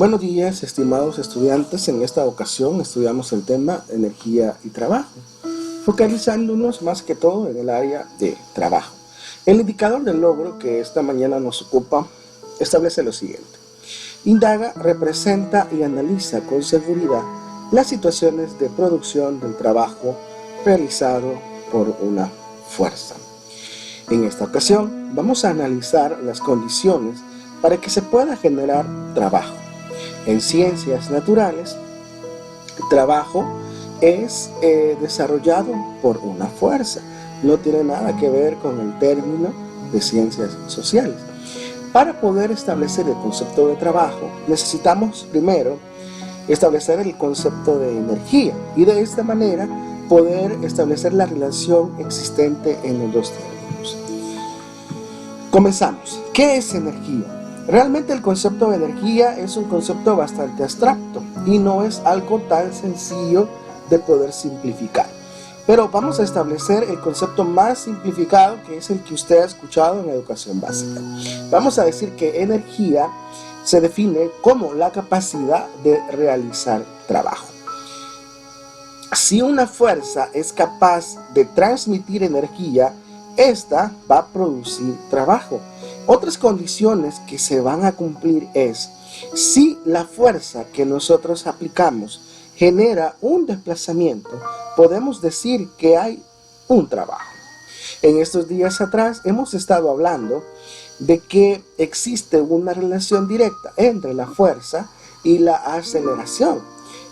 Buenos días, estimados estudiantes. En esta ocasión estudiamos el tema energía y trabajo, focalizándonos más que todo en el área de trabajo. El indicador del logro que esta mañana nos ocupa establece lo siguiente: indaga, representa y analiza con seguridad las situaciones de producción del trabajo realizado por una fuerza. En esta ocasión vamos a analizar las condiciones para que se pueda generar trabajo. En ciencias naturales, trabajo es desarrollado por una fuerza. No tiene nada que ver con el término de ciencias sociales. Para poder establecer el concepto de trabajo, necesitamos primero establecer el concepto de energía y de esta manera poder establecer la relación existente en los dos términos. Comenzamos. ¿Qué es energía? Realmente el concepto de energía es un concepto bastante abstracto y no es algo tan sencillo de poder simplificar. Pero vamos a establecer el concepto más simplificado, que es el que usted ha escuchado en educación básica. Vamos a decir que energía se define como la capacidad de realizar trabajo. Si una fuerza es capaz de transmitir energía, esta va a producir trabajo. Otras condiciones que se van a cumplir es: si la fuerza que nosotros aplicamos genera un desplazamiento, podemos decir que hay un trabajo. En estos días atrás hemos estado hablando de que existe una relación directa entre la fuerza y la aceleración.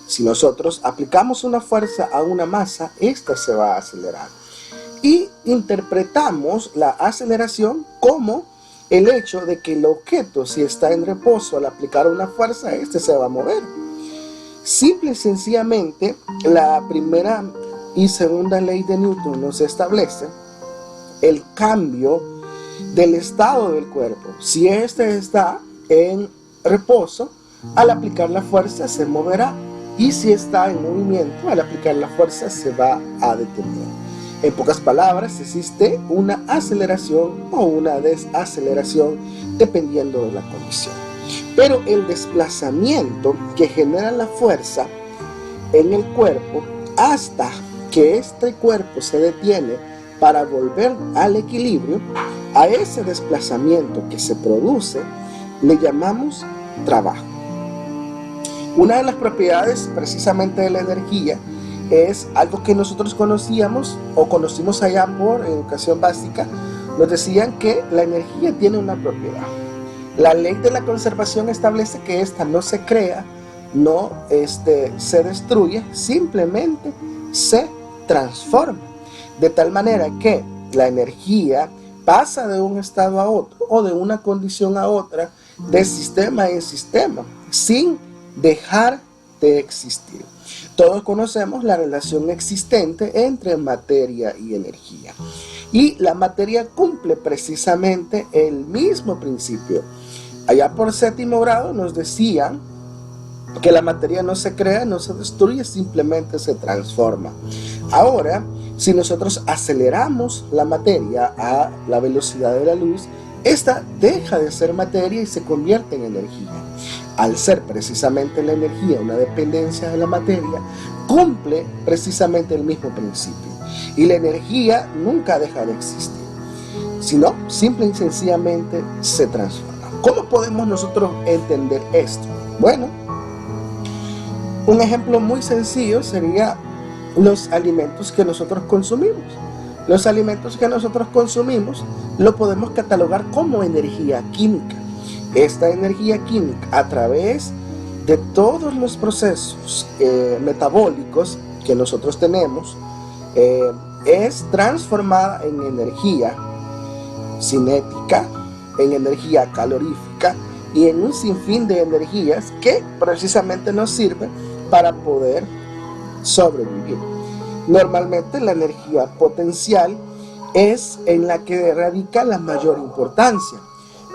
Si nosotros aplicamos una fuerza a una masa, esta se va a acelerar. Y interpretamos la aceleración como el hecho de que el objeto, si está en reposo, al aplicar una fuerza, este se va a mover. Simple y sencillamente, la primera y segunda ley de Newton nos establece el cambio del estado del cuerpo. Si este está en reposo, al aplicar la fuerza se moverá, y si está en movimiento, al aplicar la fuerza se va a detener. En pocas palabras, existe una aceleración o una desaceleración dependiendo de la condición. Pero el desplazamiento que genera la fuerza en el cuerpo hasta que este cuerpo se detiene para volver al equilibrio, a ese desplazamiento que se produce le llamamos trabajo. Una de las propiedades precisamente de la energía es algo que nosotros conocíamos o conocimos allá por educación básica. Nos decían que la energía tiene una propiedad. La ley de la conservación establece que esta no se crea, no se destruye, simplemente se transforma. De tal manera que la energía pasa de un estado a otro o de una condición a otra, de sistema en sistema, sin dejar de existir. Todos conocemos la relación existente entre materia y energía. Y la materia cumple precisamente el mismo principio. Allá por séptimo grado nos decían que la materia no se crea, no se destruye, simplemente se transforma. Ahora, si nosotros aceleramos la materia a la velocidad de la luz, esta deja de ser materia y se convierte en energía. Al ser precisamente la energía una dependencia de la materia, cumple precisamente el mismo principio. Y la energía nunca deja de existir, sino simple y sencillamente se transforma. ¿Cómo podemos nosotros entender esto? Bueno, un ejemplo muy sencillo sería los alimentos que nosotros consumimos. Los alimentos que nosotros consumimos lo podemos catalogar como energía química. Esta energía química, a través de todos los procesos metabólicos que nosotros tenemos, es transformada en energía cinética, en energía calorífica y en un sinfín de energías que precisamente nos sirven para poder sobrevivir. Normalmente la energía potencial es en la que radica la mayor importancia,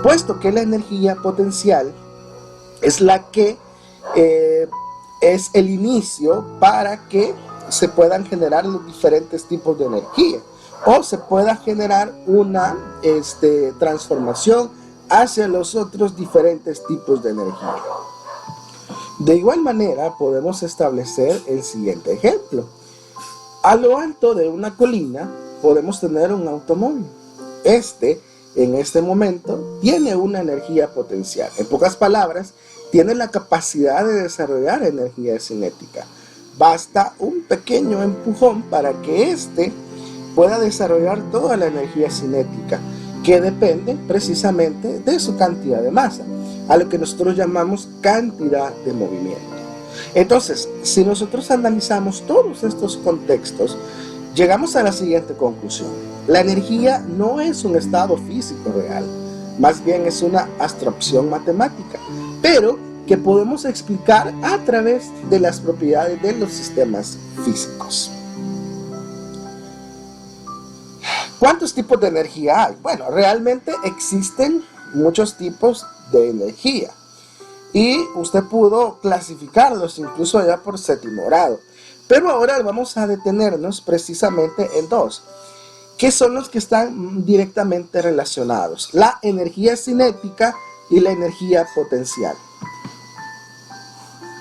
puesto que la energía potencial es la que es el inicio para que se puedan generar los diferentes tipos de energía o se pueda generar una transformación hacia los otros diferentes tipos de energía. De igual manera, podemos establecer el siguiente ejemplo. A lo alto de una colina podemos tener un automóvil. En este momento, tiene una energía potencial. En pocas palabras, tiene la capacidad de desarrollar energía cinética. Basta un pequeño empujón para que pueda desarrollar toda la energía cinética, que depende precisamente de su cantidad de masa, a lo que nosotros llamamos cantidad de movimiento. Entonces, si nosotros analizamos todos estos contextos, llegamos a la siguiente conclusión. La energía no es un estado físico real, más bien es una abstracción matemática, pero que podemos explicar a través de las propiedades de los sistemas físicos. ¿Cuántos tipos de energía hay? Bueno, realmente existen muchos tipos de energía y usted pudo clasificarlos incluso ya por séptimo grado. Pero ahora vamos a detenernos precisamente en dos, que son los que están directamente relacionados: la energía cinética y la energía potencial.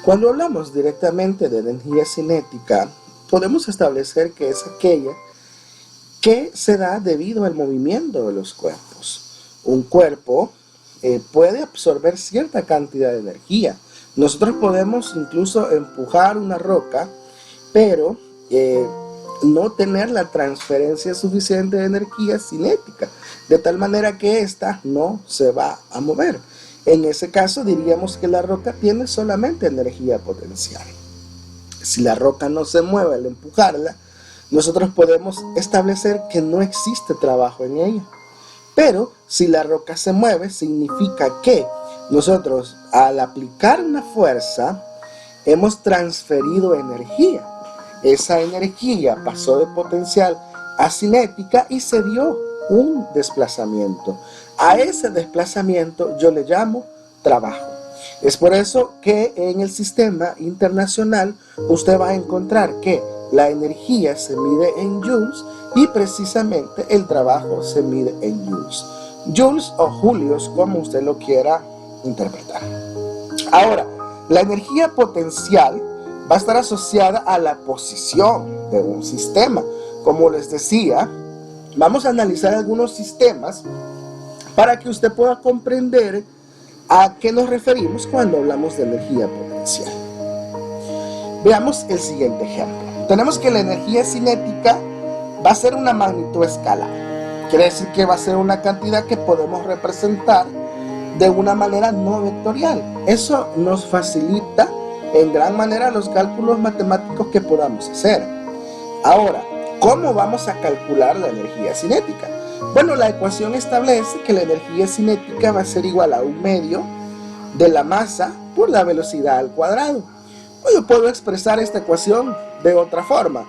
Cuando hablamos directamente de energía cinética, podemos establecer que es aquella que se da debido al movimiento de los cuerpos. Un cuerpo puede absorber cierta cantidad de energía. Nosotros podemos incluso empujar una roca, pero no tener la transferencia suficiente de energía cinética, de tal manera que ésta no se va a mover. En ese caso diríamos que la roca tiene solamente energía potencial. Si la roca no se mueve al empujarla, nosotros podemos establecer que no existe trabajo en ella. Pero si la roca se mueve, significa que nosotros, al aplicar una fuerza, hemos transferido energía. Esa energía pasó de potencial a cinética y se dio un desplazamiento. A ese desplazamiento yo le llamo trabajo. Es por eso que en el sistema internacional usted va a encontrar que la energía se mide en joules y precisamente el trabajo se mide en joules. Joules o julios, como usted lo quiera interpretar. Ahora, la energía potencial va a estar asociada a la posición de un sistema. Como les decía, vamos a analizar algunos sistemas para que usted pueda comprender a qué nos referimos cuando hablamos de energía potencial. Veamos el siguiente ejemplo. Tenemos que la energía cinética va a ser una magnitud escalar. Quiere decir que va a ser una cantidad que podemos representar de una manera no vectorial. Eso nos facilita en gran manera los cálculos matemáticos que podamos hacer. Ahora, ¿cómo vamos a calcular la energía cinética? Bueno, la ecuación establece que la energía cinética va a ser igual a 1/2 de la masa por la velocidad al cuadrado. O yo puedo expresar esta ecuación de otra forma.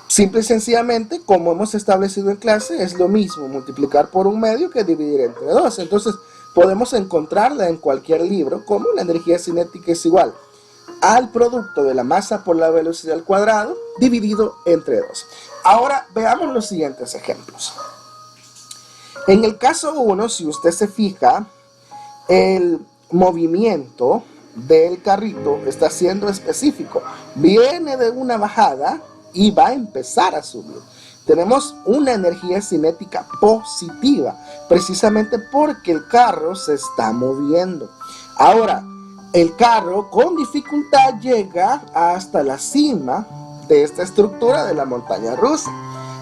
Simple y sencillamente, como hemos establecido en clase, es lo mismo multiplicar por 1/2 que dividir entre 2. Entonces, podemos encontrarla en cualquier libro como la energía cinética es igual al producto de la masa por la velocidad al cuadrado dividido entre 2. Ahora, veamos los siguientes ejemplos. En el caso 1, si usted se fija, el movimiento del carrito está siendo específico. Viene de una bajada y va a empezar a subir. Tenemos una energía cinética positiva, precisamente porque el carro se está moviendo. Ahora, el carro con dificultad llega hasta la cima de esta estructura de la montaña rusa.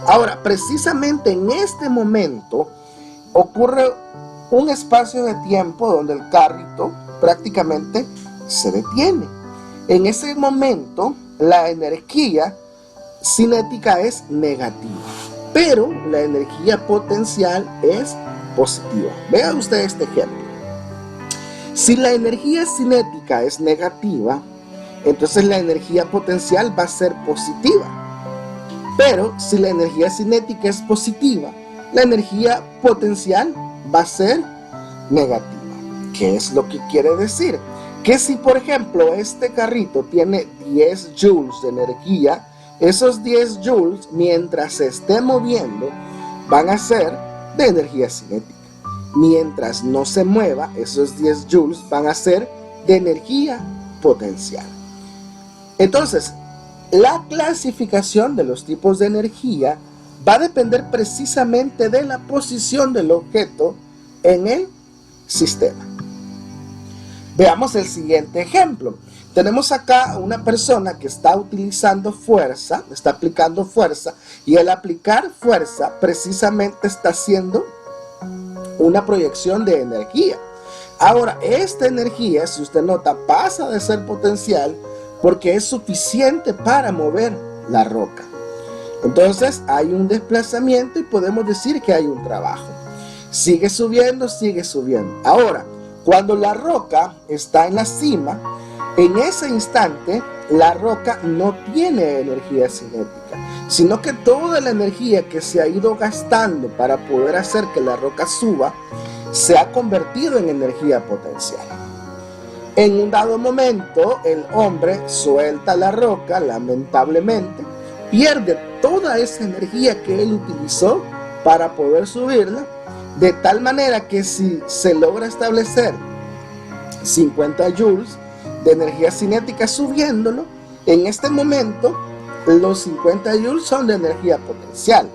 Ahora, precisamente en este momento ocurre un espacio de tiempo donde el carrito prácticamente se detiene. En ese momento, la energía cinética es negativa, pero la energía potencial es positiva. Vea usted este ejemplo. Si la energía cinética es negativa, entonces la energía potencial va a ser positiva. Pero si la energía cinética es positiva, la energía potencial va a ser negativa. ¿Qué es lo que quiere decir? Que si, por ejemplo, este carrito tiene 10 joules de energía, esos 10 joules, mientras se esté moviendo, van a ser de energía cinética. Mientras no se mueva, esos 10 joules van a ser de energía potencial. Entonces, la clasificación de los tipos de energía va a depender precisamente de la posición del objeto en el sistema. Veamos el siguiente ejemplo. Tenemos acá una persona que está utilizando fuerza, está aplicando fuerza, y al aplicar fuerza precisamente está haciendo una proyección de energía. Ahora, esta energía, si usted nota, pasa de ser potencial porque es suficiente para mover la roca. Entonces hay un desplazamiento y podemos decir que hay un trabajo. Sigue subiendo, sigue subiendo. Ahora, cuando la roca está en la cima, en ese instante la roca no tiene energía cinética, sino que toda la energía que se ha ido gastando para poder hacer que la roca suba se ha convertido en energía potencial. En un dado momento el hombre suelta la roca, lamentablemente, pierde toda esa energía que él utilizó para poder subirla, de tal manera que si se logra establecer 50 joules de energía cinética subiéndolo, en este momento los 50 joules son de energía potencial.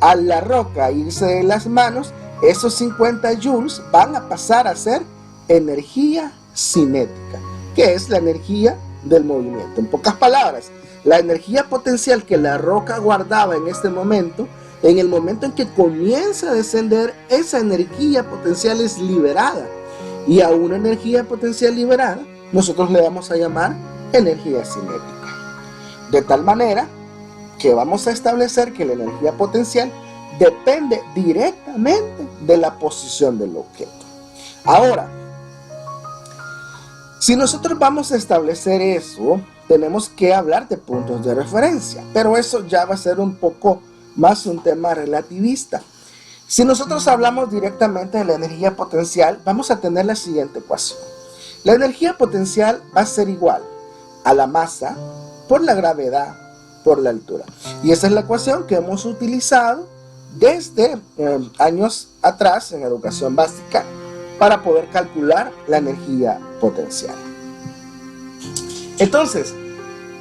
A la roca irse de las manos, esos 50 joules van a pasar a ser energía cinética, que es la energía del movimiento. En pocas palabras, la energía potencial que la roca guardaba en este momento, en el momento en que comienza a descender, esa energía potencial es liberada, y a una energía potencial liberada nosotros le vamos a llamar energía cinética. De tal manera que vamos a establecer que la energía potencial depende directamente de la posición del objeto. Ahora, si nosotros vamos a establecer eso, tenemos que hablar de puntos de referencia, pero eso ya va a ser un poco más un tema relativista. Si nosotros hablamos directamente de la energía potencial, vamos a tener la siguiente ecuación. La energía potencial va a ser igual a la masa por la gravedad por la altura. Y esa es la ecuación que hemos utilizado desde años atrás en educación básica para poder calcular la energía potencial. Entonces,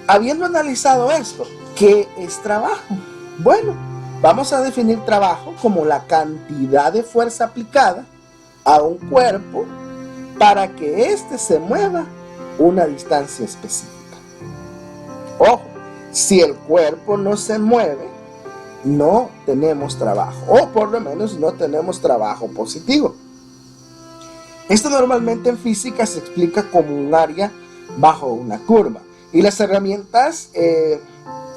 habiendo analizado esto, ¿qué es trabajo? Bueno, vamos a definir trabajo como la cantidad de fuerza aplicada a un cuerpo para que éste se mueva una distancia específica. Ojo, si el cuerpo no se mueve, no tenemos trabajo, o por lo menos no tenemos trabajo positivo. Esto normalmente en física se explica como un área bajo una curva, y las herramientas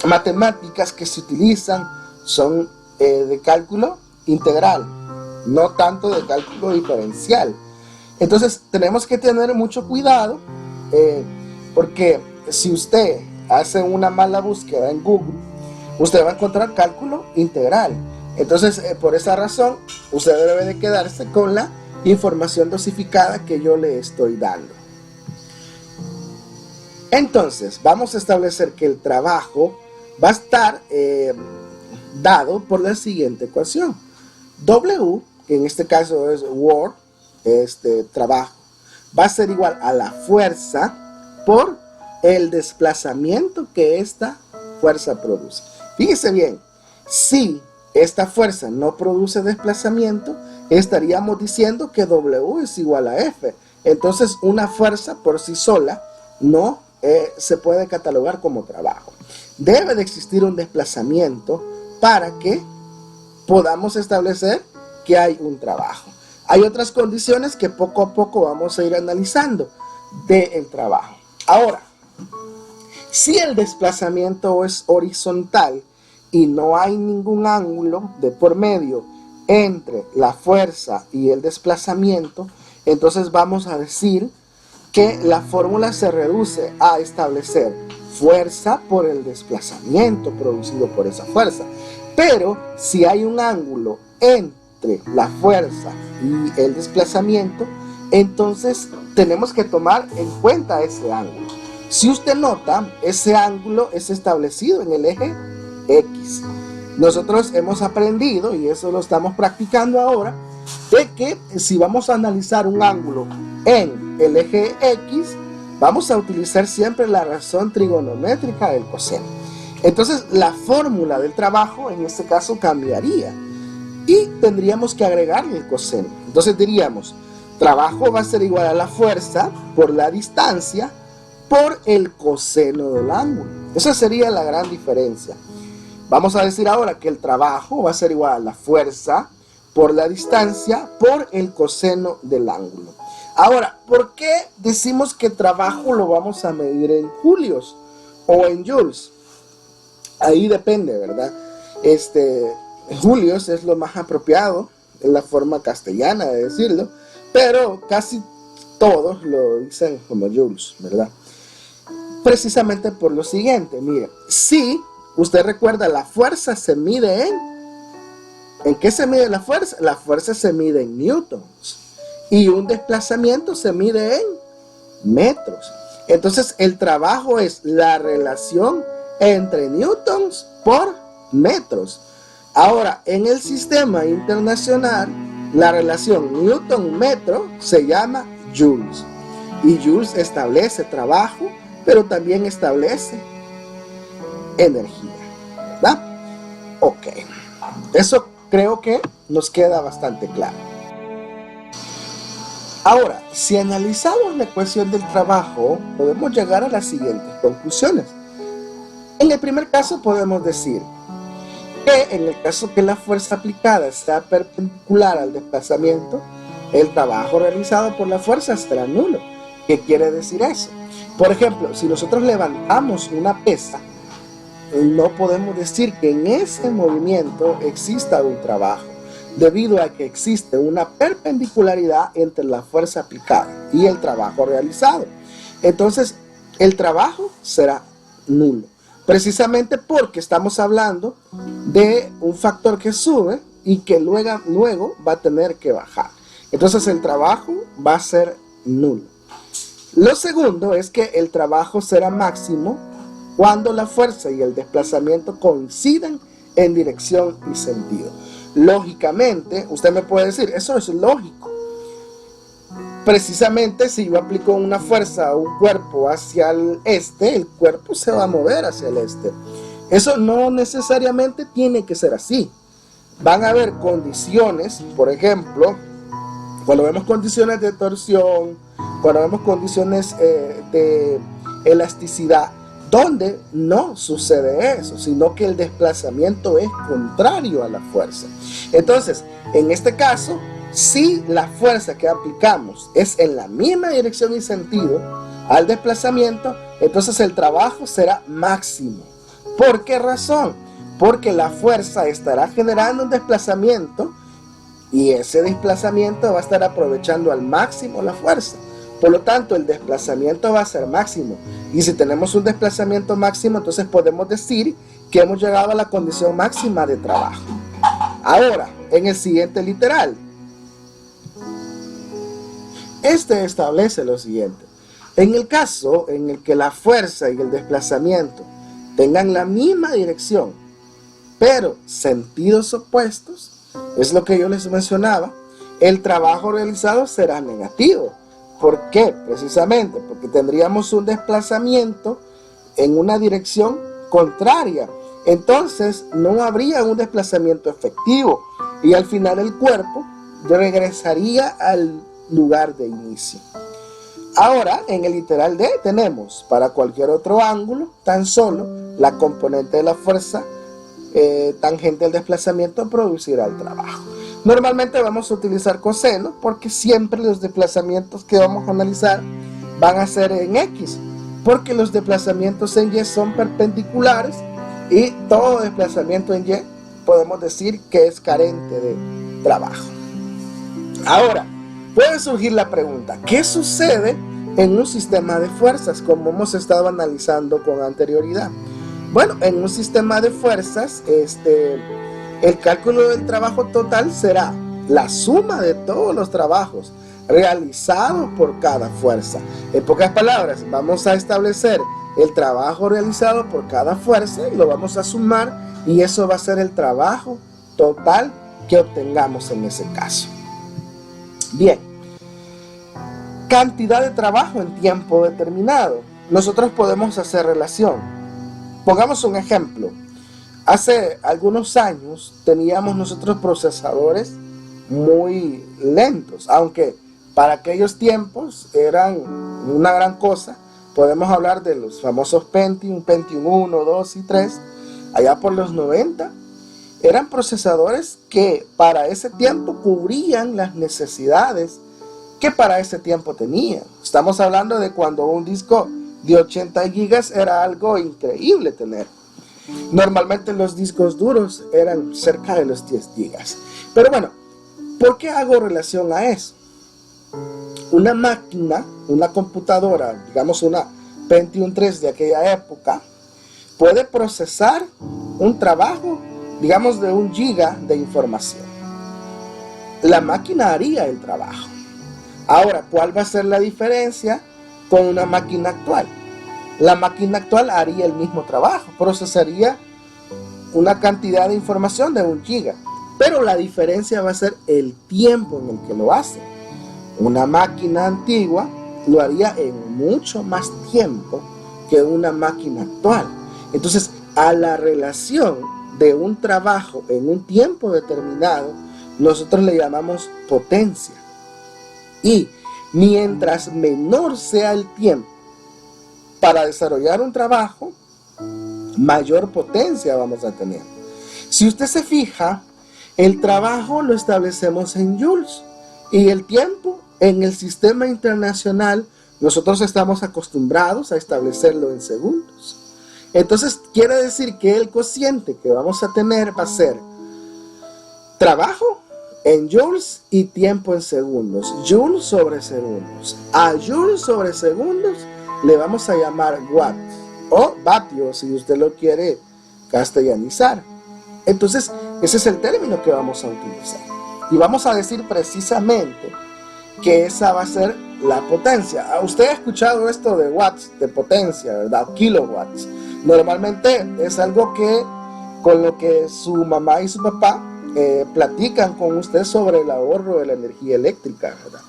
matemáticas que se utilizan son de cálculo integral, no tanto de cálculo diferencial. Entonces tenemos que tener mucho cuidado, porque si usted hace una mala búsqueda en Google, usted va a encontrar cálculo integral. Entonces por esa razón usted debe de quedarse con la información dosificada que yo le estoy dando. Entonces vamos a establecer que el trabajo va a estar dado por la siguiente ecuación. W, que en este caso es work, trabajo, va a ser igual a la fuerza por el desplazamiento que esta fuerza produce. Fíjese bien, si esta fuerza no produce desplazamiento, estaríamos diciendo que W es igual a F. Entonces una fuerza por sí sola no se puede catalogar como trabajo. Debe de existir un desplazamiento para que podamos establecer que hay un trabajo. Hay otras condiciones que poco a poco vamos a ir analizando del trabajo. Ahora, si el desplazamiento es horizontal y no hay ningún ángulo de por medio entre la fuerza y el desplazamiento, entonces vamos a decir que la fórmula se reduce a establecer fuerza por el desplazamiento producido por esa fuerza. Pero si hay un ángulo entre la fuerza y el desplazamiento, entonces tenemos que tomar en cuenta ese ángulo. Si usted nota, ese ángulo es establecido en el eje X. Nosotros hemos aprendido, y eso lo estamos practicando ahora, de que si vamos a analizar un ángulo en el eje X, vamos a utilizar siempre la razón trigonométrica del coseno. Entonces la fórmula del trabajo en este caso cambiaría y tendríamos que agregarle el coseno. Entonces diríamos, trabajo va a ser igual a la fuerza por la distancia por el coseno del ángulo. Esa sería la gran diferencia. Vamos a decir ahora que el trabajo va a ser igual a la fuerza por la distancia por el coseno del ángulo. Ahora, ¿por qué decimos que trabajo lo vamos a medir en julios o en joules? Ahí depende, ¿verdad? Julios es lo más apropiado, en la forma castellana de decirlo, pero casi todos lo dicen como joules, ¿verdad? Precisamente por lo siguiente, mire, si usted recuerda, la fuerza se mide ¿en qué se mide la fuerza? La fuerza se mide en newtons y un desplazamiento se mide en metros. Entonces el trabajo es la relación entre newtons por metros. Ahora, en el sistema internacional, la relación newton-metro se llama joules. Y joules establece trabajo, pero también establece energía, ¿verdad? Ok, eso creo que nos queda bastante claro. Ahora, si analizamos la ecuación del trabajo, podemos llegar a las siguientes conclusiones. En el primer caso podemos decir que en el caso que la fuerza aplicada sea perpendicular al desplazamiento, el trabajo realizado por la fuerza será nulo. ¿Qué quiere decir eso? Por ejemplo, si nosotros levantamos una pesa, no podemos decir que en ese movimiento exista un trabajo, debido a que existe una perpendicularidad entre la fuerza aplicada y el trabajo realizado. Entonces, el trabajo será nulo, precisamente porque estamos hablando de un factor que sube y que luego va a tener que bajar. Entonces, el trabajo va a ser nulo. Lo segundo es que el trabajo será máximo cuando la fuerza y el desplazamiento coinciden en dirección y sentido. Lógicamente, usted me puede decir, eso es lógico. Precisamente si yo aplico una fuerza a un cuerpo hacia el este, el cuerpo se va a mover hacia el este. Eso no necesariamente tiene que ser así. Van a haber condiciones, por ejemplo, cuando vemos condiciones de torsión, cuando vemos condiciones de elasticidad, donde no sucede eso, sino que el desplazamiento es contrario a la fuerza. Entonces, en este caso, si la fuerza que aplicamos es en la misma dirección y sentido al desplazamiento, entonces el trabajo será máximo. ¿Por qué razón? Porque la fuerza estará generando un desplazamiento y ese desplazamiento va a estar aprovechando al máximo la fuerza. Por lo tanto, el desplazamiento va a ser máximo. Y si tenemos un desplazamiento máximo, entonces podemos decir que hemos llegado a la condición máxima de trabajo. Ahora, en el siguiente literal, este establece lo siguiente. En el caso en el que la fuerza y el desplazamiento tengan la misma dirección, pero sentidos opuestos, es lo que yo les mencionaba, el trabajo realizado será negativo. ¿Por qué? Precisamente porque tendríamos un desplazamiento en una dirección contraria. Entonces no habría un desplazamiento efectivo y al final el cuerpo regresaría al lugar de inicio. Ahora, en el literal D tenemos para cualquier otro ángulo tan solo la componente de la fuerza tangente al desplazamiento producirá el trabajo. Normalmente vamos a utilizar coseno porque siempre los desplazamientos que vamos a analizar van a ser en X, porque los desplazamientos en Y son perpendiculares y todo desplazamiento en Y podemos decir que es carente de trabajo. Ahora, puede surgir la pregunta, ¿qué sucede en un sistema de fuerzas como hemos estado analizando con anterioridad? Bueno, en un sistema de fuerzas, el cálculo del trabajo total será la suma de todos los trabajos realizados por cada fuerza. En pocas palabras, vamos a establecer el trabajo realizado por cada fuerza y lo vamos a sumar y eso va a ser el trabajo total que obtengamos en ese caso. Bien, cantidad de trabajo en tiempo determinado. Nosotros podemos hacer relación. Pongamos un ejemplo. Hace algunos años teníamos nosotros procesadores muy lentos, aunque para aquellos tiempos eran una gran cosa. Podemos hablar de los famosos Pentium 1, 2 y 3, allá por los 90. Eran procesadores que para ese tiempo cubrían las necesidades que para ese tiempo tenían. Estamos hablando de cuando un disco de 80 gigas era algo increíble tener. Normalmente los discos duros eran cerca de los 10 gigas. Pero bueno, ¿por qué hago relación a eso? Una máquina, una computadora, digamos una Pentium 3 de aquella época, puede procesar un trabajo, digamos, de 1 giga de información. La máquina haría el trabajo. Ahora, ¿cuál va a ser la diferencia con una máquina actual? La máquina actual haría el mismo trabajo, procesaría una cantidad de información de 1 giga, pero la diferencia va a ser el tiempo en el que lo hace. Una máquina antigua lo haría en mucho más tiempo que una máquina actual. Entonces, a la relación de un trabajo en un tiempo determinado, nosotros le llamamos potencia. Y mientras menor sea el tiempo para desarrollar un trabajo, mayor potencia vamos a tener. Si usted se fija, el trabajo lo establecemos en joules y el tiempo en el sistema internacional nosotros estamos acostumbrados a establecerlo en segundos. Entonces quiere decir que el cociente que vamos a tener va a ser trabajo en joules y tiempo en segundos. Joules sobre segundos. A joules sobre segundos le vamos a llamar watts o vatios si usted lo quiere castellanizar. Entonces ese es el término que vamos a utilizar. Y vamos a decir precisamente que esa va a ser la potencia. Usted ha escuchado esto de watts, de potencia, ¿verdad? Kilowatts. Normalmente es algo que con lo que su mamá y su papá platican con usted sobre el ahorro de la energía eléctrica, ¿verdad?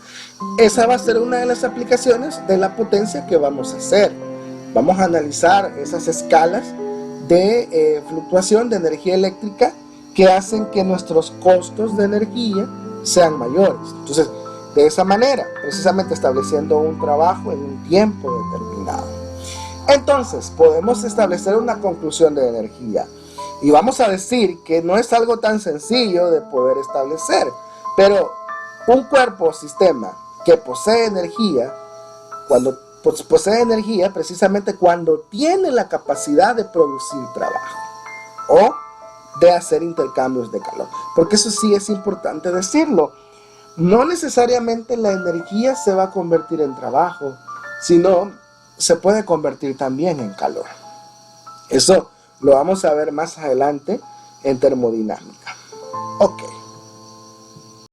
Esa va a ser una de las aplicaciones de la potencia que vamos a hacer. Vamos a analizar esas escalas de fluctuación de energía eléctrica que hacen que nuestros costos de energía sean mayores. Entonces, de esa manera, precisamente estableciendo un trabajo en un tiempo determinado. Entonces, podemos establecer una conclusión de energía. Y vamos a decir que no es algo tan sencillo de poder establecer, pero un cuerpo o sistema que posee energía, cuando posee energía, precisamente cuando tiene la capacidad de producir trabajo o de hacer intercambios de calor. Porque eso sí es importante decirlo. No necesariamente la energía se va a convertir en trabajo, sino se puede convertir también en calor. Eso lo vamos a ver más adelante en termodinámica. Ok.